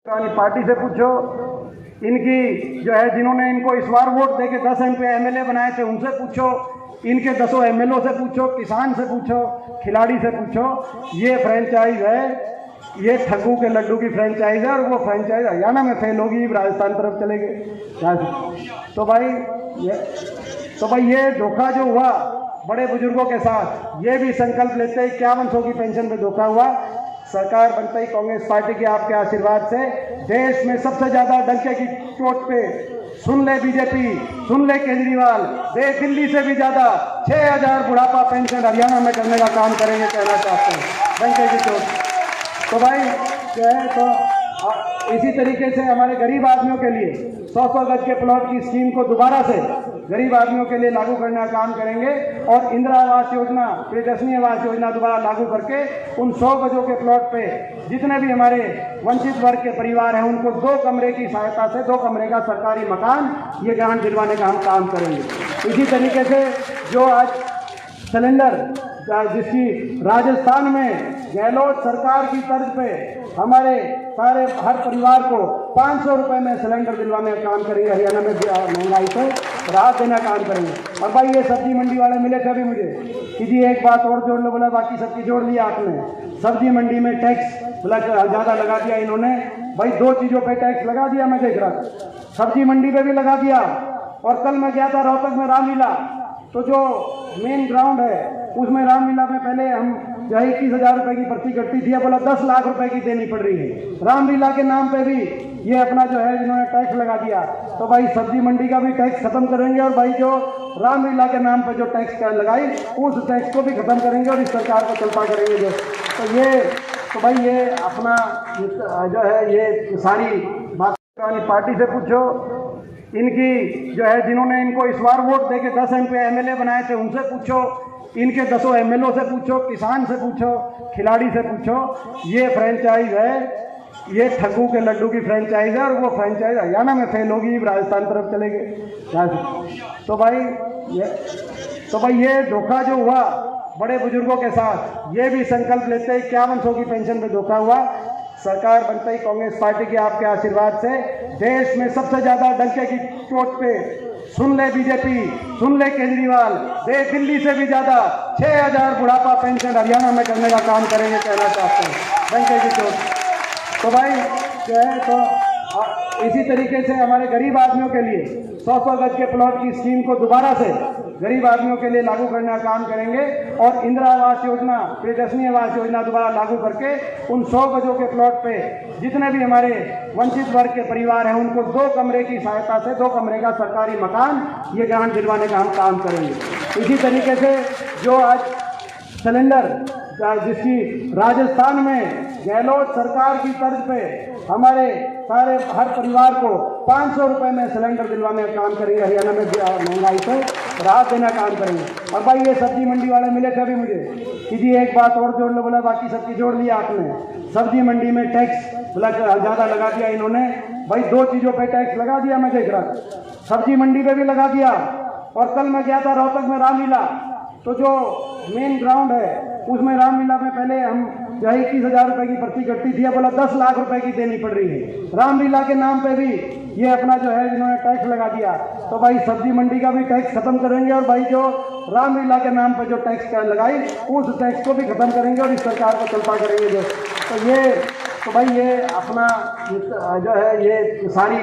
Party से पूछो, इनकी जो है जिन्होंने इनको इस बार वोट देके 10 एमएलए बनाए थे उनसे पूछो, इनके 10 एमएलए से पूछो, किसान से पूछो, खिलाड़ी से पूछो। ये फ्रेंचाइज है, ये ठग्गू के लड्डू की फ्रेंचाइज है और वो फ्रेंचाइज हरियाणा में फेल होगी, राजस्थान तरफ चले गए। तो भाई ये धोखा जो हुआ बड़े बुजुर्गों के साथ, ये भी संकल्प लेते 5100 की पेंशन पे धोखा हुआ। सरकार बनते ही कांग्रेस पार्टी के आपके आशीर्वाद से देश में सबसे ज्यादा डंके की चोट पे, सुन ले बीजेपी, सुन ले केजरीवाल, देश दिल्ली से भी ज्यादा 6000 बुढ़ापा पेंशन हरियाणा में करने का काम करेंगे, कहना चाहते हैं डंके की चोट। तो भाई जो है तो इसी तरीके से हमारे गरीब आदमियों के लिए 100 गज के प्लॉट की स्कीम को दोबारा से गरीब आदमियों के लिए लागू करने का काम करेंगे और इंदिरा आवास योजना, प्रियदर्शनी आवास योजना दोबारा लागू करके उन 100 गजों के प्लॉट पे जितने भी हमारे वंचित वर्ग के परिवार हैं उनको 2 कमरे की सहायता से 2 कमरे का सरकारी मकान ये ग्रांट दिलवाने का हम काम करेंगे। इसी तरीके से जो आज सिलेंडर जिसकी राजस्थान में गहलोत सरकार की तर्ज पे हमारे सारे हर परिवार को 500 रुपये में सिलेंडर दिलवाने का काम करेंगे, हरियाणा में महंगाई से राहत देने का काम करेंगे। और भाई ये सब्जी मंडी वाले मिले थे अभी मुझे कि जी एक बात और जोड़ लो, बोला बाकी सबकी जोड़ लिया आपने। सब्जी मंडी में टैक्स बोला ज़्यादा लगा दिया इन्होंने, भाई 2 चीज़ों पे टैक्स लगा दिया, मैं देख रहा था सब्जी मंडी पे भी लगा दिया। और कल मैं गया था रोहतक में रामलीला, तो जो मेन ग्राउंड है उसमें रामलीला में पहले हम जो है 21,000 रुपये की पर्ची कटती थी, बोला 10 लाख रुपए की देनी पड़ रही है। रामलीला के नाम पे भी ये अपना जो है इन्होंने टैक्स लगा दिया। तो भाई सब्जी मंडी का भी टैक्स खत्म करेंगे और भाई जो रामलीला के नाम पे जो टैक्स लगाई उस टैक्स को भी खत्म करेंगे और इस सरकार को चलता करेंगे जो। तो भाई ये अपना जो है ये सारी बात पार्टी से पूछो, इनकी जो है जिन्होंने इनको इस बार वोट देके 10 एमएलए बनाए थे उनसे पूछो, इनके 10 एमएलए से पूछो, किसान से पूछो, खिलाड़ी से पूछो। ये फ्रेंचाइज है, ये ठग्गू के लड्डू की फ्रेंचाइज है और वो फ्रेंचाइज हरियाणा में फेल होगी, राजस्थान तरफ चले गए। तो भाई ये धोखा जो हुआ बड़े बुजुर्गों के साथ, ये भी संकल्प लेते 5100 की पेंशन पे धोखा हुआ। सरकार बनते ही कांग्रेस पार्टी के आपके आशीर्वाद से देश में सबसे ज्यादा डंके की चोट पे, सुन ले बीजेपी, सुन ले केजरीवाल, देश दिल्ली से भी ज्यादा 6000 बुढ़ापा पेंशन हरियाणा में करने का काम करेंगे, कहना चाहते हैं डंके की चोट। तो भाई जो है तो इसी तरीके से हमारे गरीब आदमियों के लिए 100 गज के प्लॉट की स्कीम को दोबारा से गरीब आदमियों के लिए लागू करने का काम करेंगे और इंदिरा आवास योजना, प्रियदर्शनी आवास योजना दोबारा लागू करके उन 100 गजों के प्लॉट पे जितने भी हमारे वंचित वर्ग के परिवार हैं उनको 2 कमरे की सहायता से 2 कमरे का सरकारी मकान ये ग्रांट दिलवाने का हम काम करेंगे। इसी तरीके से जो आज सिलेंडर जिसकी राजस्थान में गहलोत सरकार की तर्ज पे हमारे सारे हर परिवार को 500 रुपये में सिलेंडर दिलवाने का काम करेंगे, हरियाणा में महंगाई से राहत देने का काम करेंगे। और भाई ये सब्जी मंडी वाले मिले थे अभी मुझे कि जी एक बात और जोड़ लो, बोला बाकी सबकी जोड़ लिया आपने। सब्जी मंडी में टैक्स बोला ज़्यादा लगा दिया इन्होंने, भाई 2 चीज़ों पे टैक्स लगा दिया, मैं देख रहा था सब्जी मंडी पे भी लगा दिया। और कल मैं गया था रोहतक में रामलीला, तो जो मेन ग्राउंड है उसमें रामलीला में पहले हम जो है 21,000 रुपये की पर्ची कटती थी, बोला 10 लाख रुपए की देनी पड़ रही है। रामलीला के नाम पे भी ये अपना जो है इन्होंने टैक्स लगा दिया। तो भाई सब्जी मंडी का भी टैक्स खत्म करेंगे और भाई जो रामलीला के नाम पे जो टैक्स लगाई उस टैक्स को भी खत्म करेंगे और इस सरकार को चलता करेंगे जो। तो भाई ये अपना जो है ये सारी